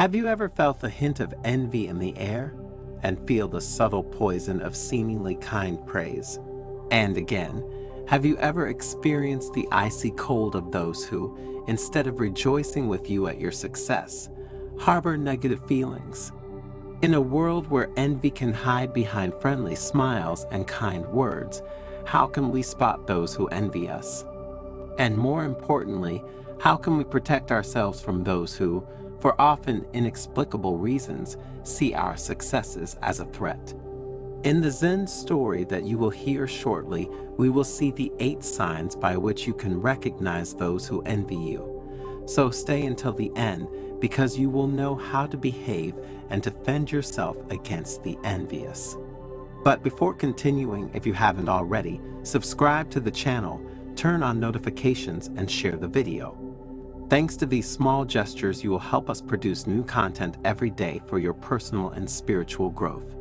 Have you ever felt a hint of envy in the air and feel the subtle poison of seemingly kind praise? And again, have you ever experienced the icy cold of those who, instead of rejoicing with you at your success, harbor negative feelings? In a world where envy can hide behind friendly smiles and kind words, how can we spot those who envy us? And more importantly, how can we protect ourselves from those who, for often inexplicable reasons, see our successes as a threat? In the Zen story that you will hear shortly, we will see the 8 signs by which you can recognize those who envy you. So stay until the end, because you will know how to behave and defend yourself against the envious. But before continuing, if you haven't already, subscribe to the channel, turn on notifications, and share the video. Thanks to these small gestures, you will help us produce new content every day for your personal and spiritual growth.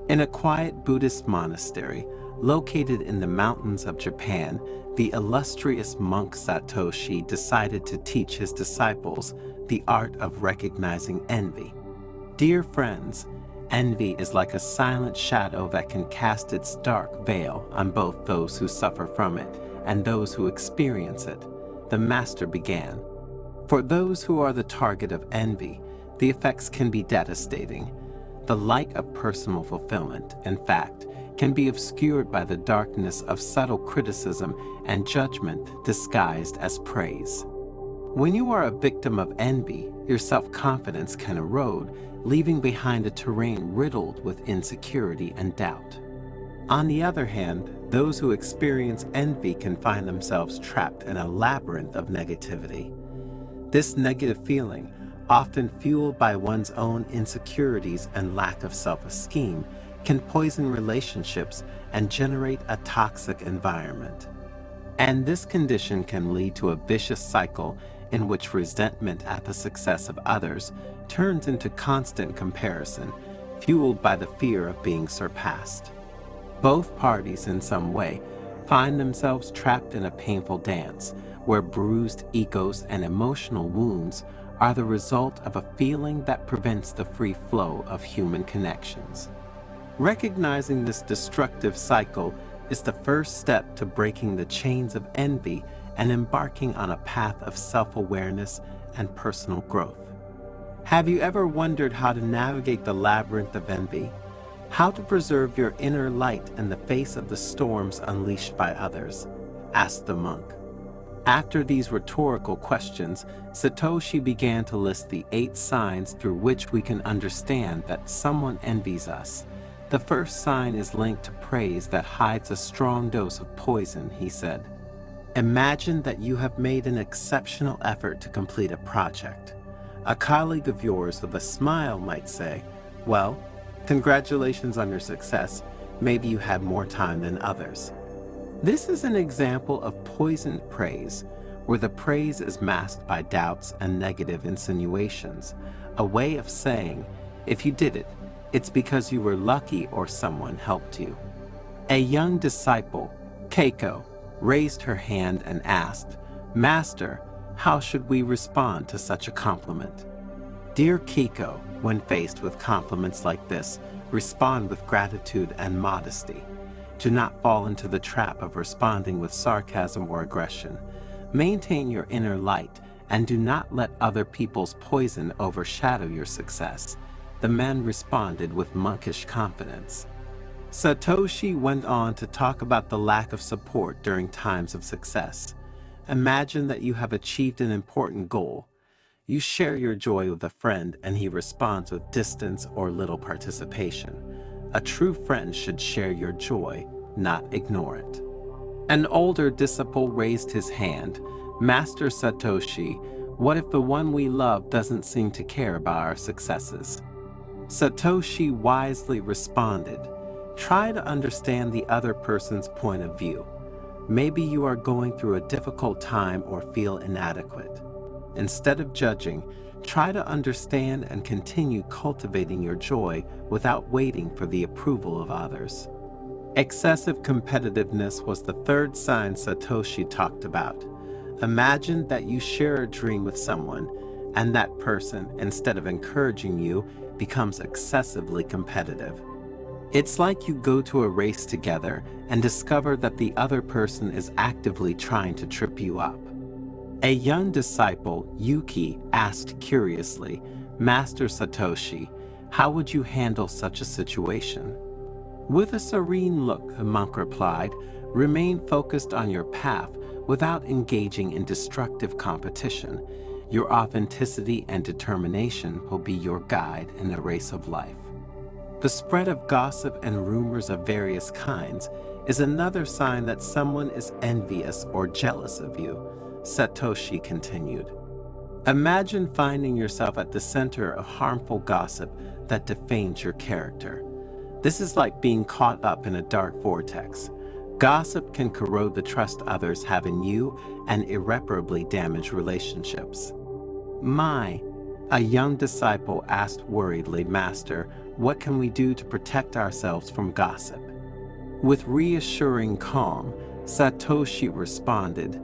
In a quiet Buddhist monastery located in the mountains of Japan, the illustrious monk Satoshi decided to teach his disciples the art of recognizing envy. Dear friends, envy is like a silent shadow that can cast its dark veil on both those who suffer from it and those who experience it. The master began. For those who are the target of envy, the effects can be devastating. The light of personal fulfillment, in fact, can be obscured by the darkness of subtle criticism and judgment disguised as praise. When you are a victim of envy, your self-confidence can erode, leaving behind a terrain riddled with insecurity and doubt. On the other hand, those who experience envy can find themselves trapped in a labyrinth of negativity. This negative feeling, often fueled by one's own insecurities and lack of self-esteem, can poison relationships and generate a toxic environment. And this condition can lead to a vicious cycle in which resentment at the success of others turns into constant comparison, fueled by the fear of being surpassed. Both parties, in some way, find themselves trapped in a painful dance, where bruised egos and emotional wounds are the result of a feeling that prevents the free flow of human connections. Recognizing this destructive cycle is the first step to breaking the chains of envy and embarking on a path of self-awareness and personal growth. Have you ever wondered how to navigate the labyrinth of envy? How to preserve your inner light in the face of the storms unleashed by others? Asked the monk. After these rhetorical questions, Satoshi began to list the 8 signs through which we can understand that someone envies us. The first sign is linked to praise that hides a strong dose of poison, he said. Imagine that you have made an exceptional effort to complete a project. A colleague of yours with a smile might say, "Well, congratulations on your success. Maybe you had more time than others." This is an example of poisoned praise, where the praise is masked by doubts and negative insinuations, a way of saying, if you did it, it's because you were lucky or someone helped you. A young disciple, Keiko, raised her hand and asked, "Master, how should we respond to such a compliment?" Dear Keiko, when faced with compliments like this, respond with gratitude and modesty. Do not fall into the trap of responding with sarcasm or aggression. Maintain your inner light and do not let other people's poison overshadow your success. The man responded with monkish confidence. Satoshi went on to talk about the lack of support during times of success. Imagine that you have achieved an important goal. You share your joy with a friend and he responds with distance or little participation. A true friend should share your joy, not ignore it. An older disciple raised his hand. "Master Satoshi, what if the one we love doesn't seem to care about our successes?" Satoshi wisely responded, "Try to understand the other person's point of view. Maybe you are going through a difficult time or feel inadequate. Instead of judging, try to understand and continue cultivating your joy without waiting for the approval of others." Excessive competitiveness was the third sign Satoshi talked about. Imagine that you share a dream with someone and that person, instead of encouraging you, becomes excessively competitive. It's like you go to a race together and discover that the other person is actively trying to trip you up. A young disciple, Yuki, asked curiously, "Master Satoshi, how would you handle such a situation?" With a serene look, the monk replied, "Remain focused on your path without engaging in destructive competition. Your authenticity and determination will be your guide in the race of life." The spread of gossip and rumors of various kinds is another sign that someone is envious or jealous of you, Satoshi continued. Imagine finding yourself at the center of harmful gossip that defames your character. This is like being caught up in a dark vortex. Gossip can corrode the trust others have in you and irreparably damage relationships. A young disciple asked worriedly, "Master, what can we do to protect ourselves from gossip?" With reassuring calm, Satoshi responded,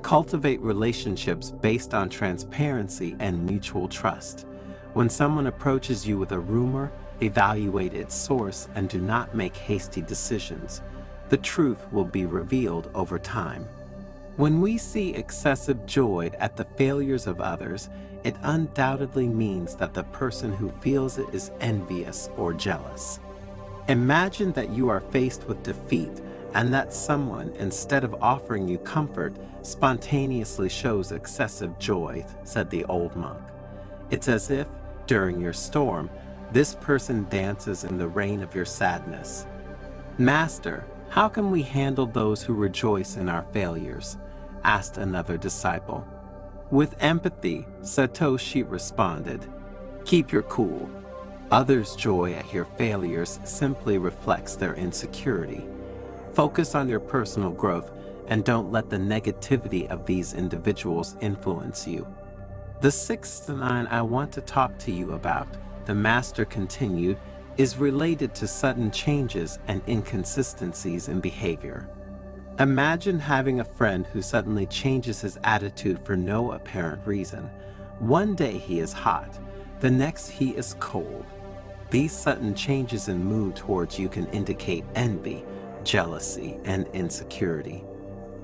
Cultivate relationships based on transparency and mutual trust. When someone approaches you with a rumor, evaluate its source and do not make hasty decisions. The truth will be revealed over time. When we see excessive joy at the failures of others, it undoubtedly means that the person who feels it is envious or jealous. Imagine that you are faced with defeat and that someone, instead of offering you comfort, spontaneously shows excessive joy, said the old monk. It's as if, during your storm, this person dances in the rain of your sadness. "Master, how can we handle those who rejoice in our failures?" asked another disciple. With empathy, Satoshi responded, "Keep your cool. Others' joy at your failures simply reflects their insecurity. Focus on your personal growth and don't let the negativity of these individuals influence you." The sixth sign I want to talk to you about, the master continued, is related to sudden changes and inconsistencies in behavior. Imagine having a friend who suddenly changes his attitude for no apparent reason. One day he is hot, the next he is cold. These sudden changes in mood towards you can indicate envy, jealousy, and insecurity.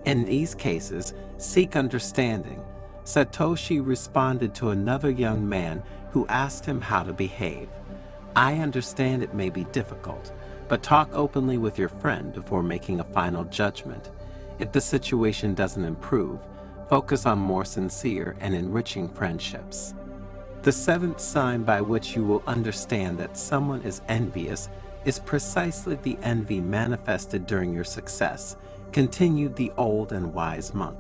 In these cases, seek understanding. Satoshi responded to another young man who asked him how to behave. "I understand it may be difficult, but talk openly with your friend before making a final judgment. If the situation doesn't improve, focus on more sincere and enriching friendships." The seventh sign by which you will understand that someone is envious is precisely the envy manifested during your success, continued the old and wise monk.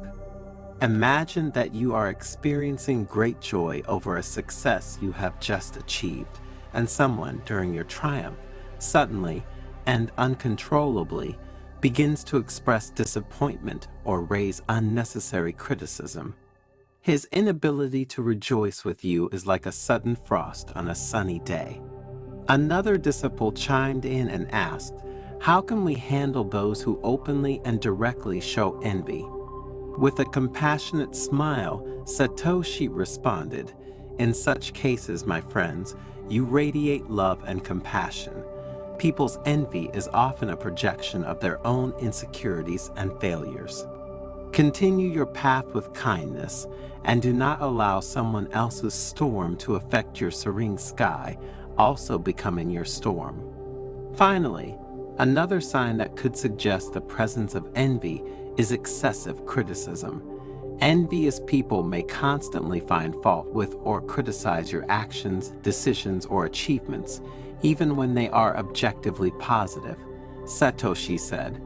Imagine that you are experiencing great joy over a success you have just achieved, and someone, during your triumph, suddenly and uncontrollably begins to express disappointment or raise unnecessary criticism. His inability to rejoice with you is like a sudden frost on a sunny day. Another disciple chimed in and asked, "How can we handle those who openly and directly show envy?" With a compassionate smile, Satoshi responded, "In such cases, my friends, you radiate love and compassion. People's envy is often a projection of their own insecurities and failures. Continue your path with kindness, and do not allow someone else's storm to affect your serene sky, also becoming your storm." Finally, another sign that could suggest the presence of envy is excessive criticism. Envious people may constantly find fault with or criticize your actions, decisions, or achievements, even when they are objectively positive, Satoshi said.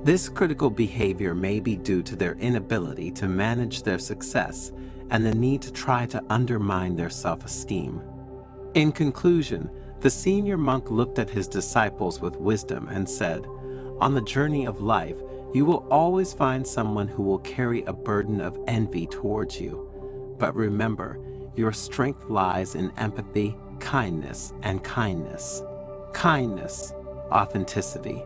This critical behavior may be due to their inability to manage their success and the need to try to undermine their self-esteem. In conclusion, the senior monk looked at his disciples with wisdom and said, "On the journey of life, you will always find someone who will carry a burden of envy towards you. But remember, your strength lies in empathy, kindness, and kindness. Kindness, authenticity.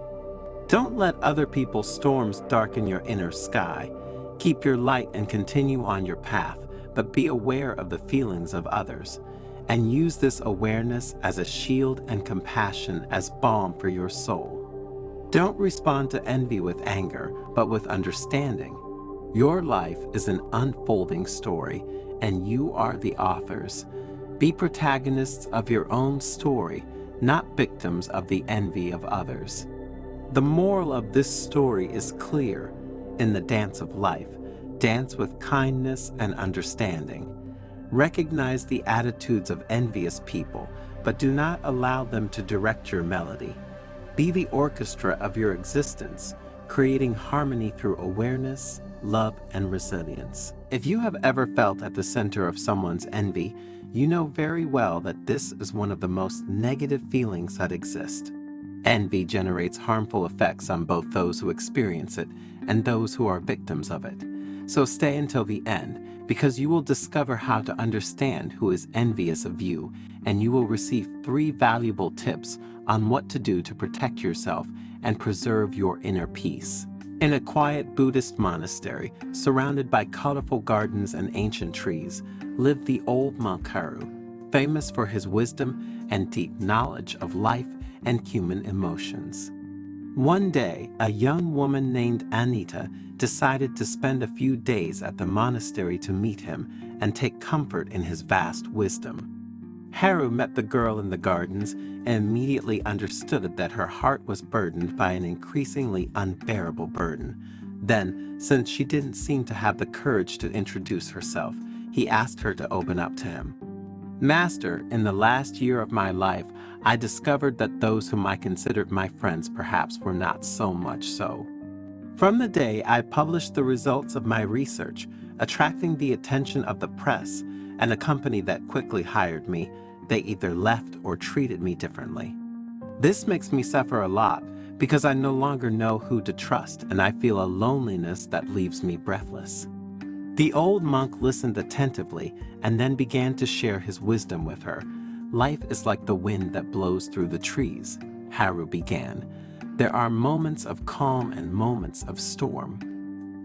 Don't let other people's storms darken your inner sky. Keep your light and continue on your path, but be aware of the feelings of others, and use this awareness as a shield and compassion as balm for your soul. Don't respond to envy with anger, but with understanding. Your life is an unfolding story, and you are the authors. Be protagonists of your own story, not victims of the envy of others. The moral of this story is clear. In the dance of life, dance with kindness and understanding. Recognize the attitudes of envious people, but do not allow them to direct your melody. Be the orchestra of your existence, creating harmony through awareness, love, and resilience. If you have ever felt at the center of someone's envy, you know very well that this is one of the most negative feelings that exist. Envy generates harmful effects on both those who experience it and those who are victims of it. So stay until the end, because you will discover how to understand who is envious of you, and you will receive 3 valuable tips on what to do to protect yourself and preserve your inner peace. In a quiet Buddhist monastery, surrounded by colorful gardens and ancient trees, lived the old monk Haru, famous for his wisdom and deep knowledge of life and human emotions. One day, a young woman named Anita decided to spend a few days at the monastery to meet him and take comfort in his vast wisdom. Haru met the girl in the gardens and immediately understood that her heart was burdened by an increasingly unbearable burden. Then, since she didn't seem to have the courage to introduce herself, he asked her to open up to him. Master, in the last year of my life, I discovered that those whom I considered my friends perhaps were not so much so. From the day I published the results of my research, attracting the attention of the press and a company that quickly hired me, they either left or treated me differently. This makes me suffer a lot because I no longer know who to trust, and I feel a loneliness that leaves me breathless. The old monk listened attentively and then began to share his wisdom with her. Life is like the wind that blows through the trees, Haru began. There are moments of calm and moments of storm.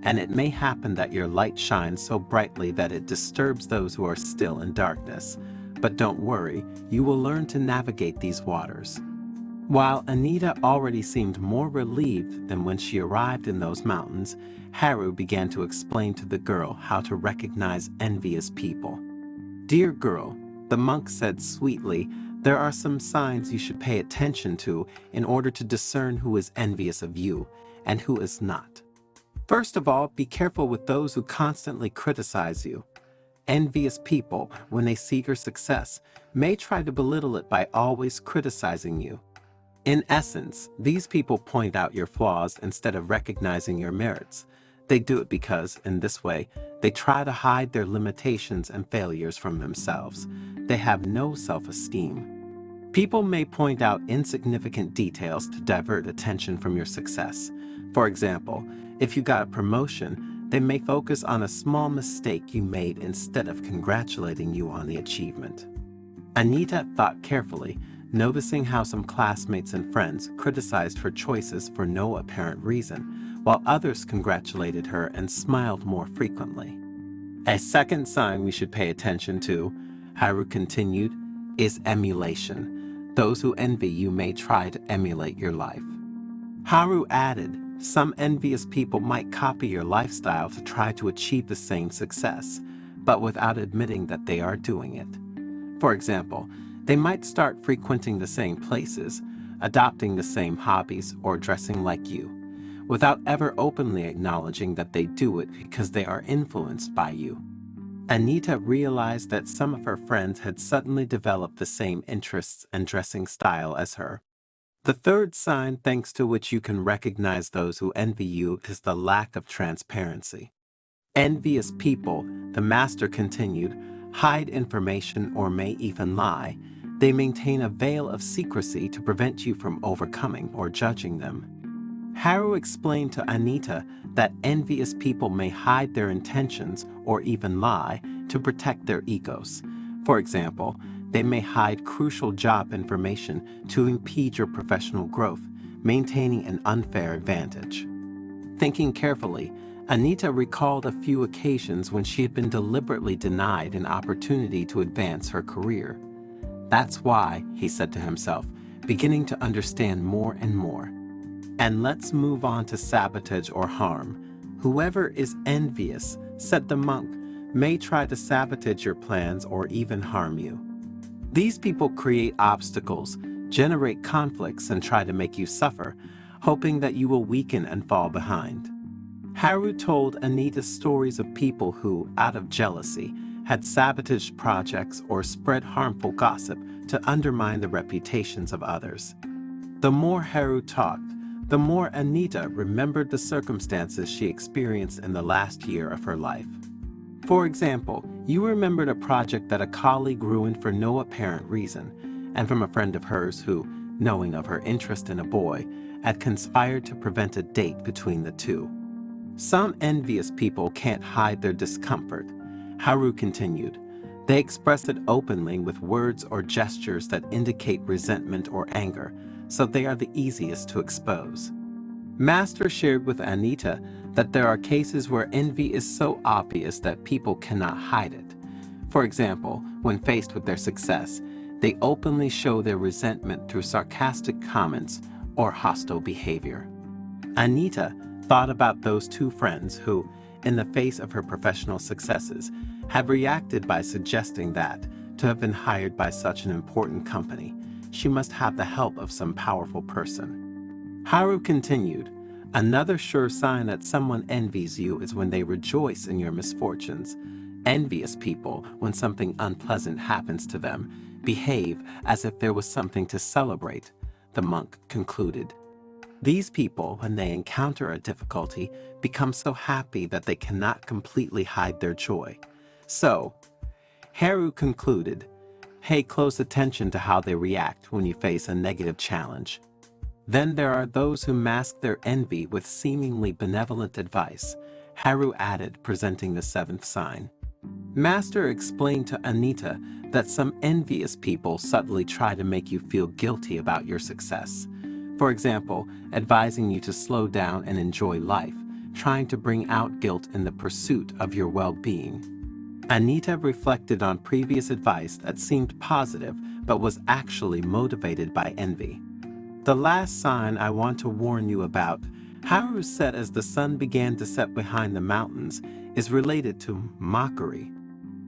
And it may happen that your light shines so brightly that it disturbs those who are still in darkness. But don't worry, you will learn to navigate these waters. While Anita already seemed more relieved than when she arrived in those mountains, Haru began to explain to the girl how to recognize envious people. Dear girl, the monk said sweetly, there are some signs you should pay attention to in order to discern who is envious of you and who is not. First of all, be careful with those who constantly criticize you. Envious people, when they see your success, may try to belittle it by always criticizing you. In essence, these people point out your flaws instead of recognizing your merits. They do it because, in this way, they try to hide their limitations and failures from themselves. They have no self-esteem. People may point out insignificant details to divert attention from your success. For example, if you got a promotion, they may focus on a small mistake you made instead of congratulating you on the achievement. Anita thought carefully, noticing how some classmates and friends criticized her choices for no apparent reason, while others congratulated her and smiled more frequently. A second sign we should pay attention to, Haru continued, is emulation. Those who envy you may try to emulate your life. Haru added, some envious people might copy your lifestyle to try to achieve the same success, but without admitting that they are doing it. For example, they might start frequenting the same places, adopting the same hobbies, or dressing like you, without ever openly acknowledging that they do it because they are influenced by you. Anita realized that some of her friends had suddenly developed the same interests and dressing style as her. The third sign thanks to which you can recognize those who envy you is the lack of transparency. Envious people, the master continued, hide information or may even lie. They maintain a veil of secrecy to prevent you from overcoming or judging them. Haru explained to Anita that envious people may hide their intentions or even lie to protect their egos. For example, they may hide crucial job information to impede your professional growth, maintaining an unfair advantage. Thinking carefully, Anita recalled a few occasions when she had been deliberately denied an opportunity to advance her career. That's why, he said to himself, beginning to understand more and more. And let's move on to sabotage or harm. Whoever is envious, said the monk, may try to sabotage your plans or even harm you. These people create obstacles, generate conflicts, and try to make you suffer, hoping that you will weaken and fall behind. Haru told Anita stories of people who, out of jealousy, had sabotaged projects or spread harmful gossip to undermine the reputations of others. The more Haru talked, the more Anita remembered the circumstances she experienced in the last year of her life. For example, you remembered a project that a colleague ruined for no apparent reason, and from a friend of hers who, knowing of her interest in a boy, had conspired to prevent a date between the two. Some envious people can't hide their discomfort, Haru continued. They express it openly with words or gestures that indicate resentment or anger, so they are the easiest to expose. Master shared with Anita that there are cases where envy is so obvious that people cannot hide it. For example, when faced with their success, they openly show their resentment through sarcastic comments or hostile behavior. Anita thought about those two friends who, in the face of her professional successes, had reacted by suggesting that, to have been hired by such an important company, she must have the help of some powerful person. Haru continued, another sure sign that someone envies you is when they rejoice in your misfortunes. Envious people, when something unpleasant happens to them, behave as if there was something to celebrate, the monk concluded. These people, when they encounter a difficulty, become so happy that they cannot completely hide their joy. So, Haru concluded, pay close attention to how they react when you face a negative challenge. Then there are those who mask their envy with seemingly benevolent advice, Haru added, presenting the seventh sign. Master explained to Anita that some envious people subtly try to make you feel guilty about your success. For example, advising you to slow down and enjoy life, trying to bring out guilt in the pursuit of your well-being. Anita reflected on previous advice that seemed positive but was actually motivated by envy. The last sign I want to warn you about, Haru said as the sun began to set behind the mountains, is related to mockery.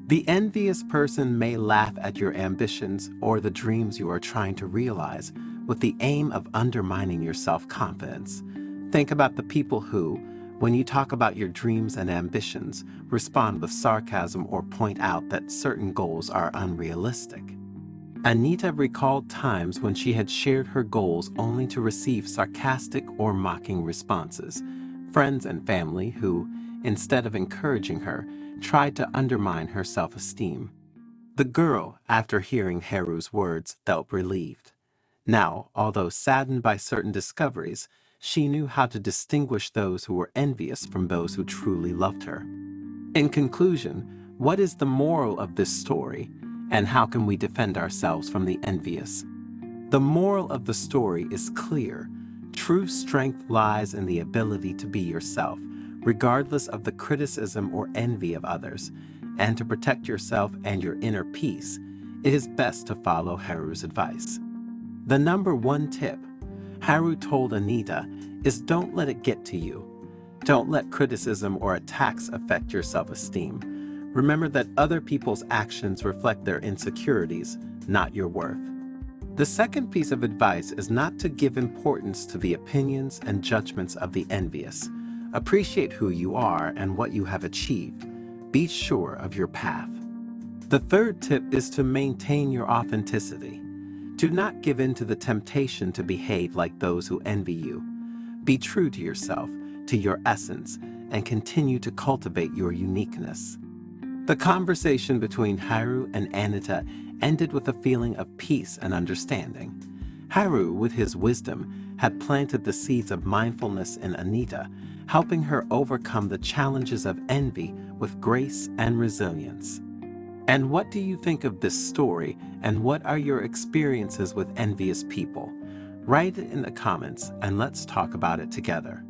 The envious person may laugh at your ambitions or the dreams you are trying to realize with the aim of undermining your self-confidence. Think about the people who, when you talk about your dreams and ambitions, respond with sarcasm or point out that certain goals are unrealistic. Anita recalled times when she had shared her goals only to receive sarcastic or mocking responses. Friends and family who, instead of encouraging her, tried to undermine her self-esteem. The girl, after hearing Haru's words, felt relieved. Now, although saddened by certain discoveries, she knew how to distinguish those who were envious from those who truly loved her. In conclusion, what is the moral of this story, and how can we defend ourselves from the envious? The moral of the story is clear. True strength lies in the ability to be yourself, regardless of the criticism or envy of others, and to protect yourself and your inner peace, it is best to follow Haru's advice. The number one tip Haru told Anita is don't let it get to you. Don't let criticism or attacks affect your self-esteem. Remember that other people's actions reflect their insecurities, not your worth. The second piece of advice is not to give importance to the opinions and judgments of the envious. Appreciate who you are and what you have achieved. Be sure of your path. The third tip is to maintain your authenticity. Do not give in to the temptation to behave like those who envy you. Be true to yourself, to your essence, and continue to cultivate your uniqueness. The conversation between Haru and Anita ended with a feeling of peace and understanding. Haru, with his wisdom, had planted the seeds of mindfulness in Anita, helping her overcome the challenges of envy with grace and resilience. And what do you think of this story, and what are your experiences with envious people? Write it in the comments and let's talk about it together.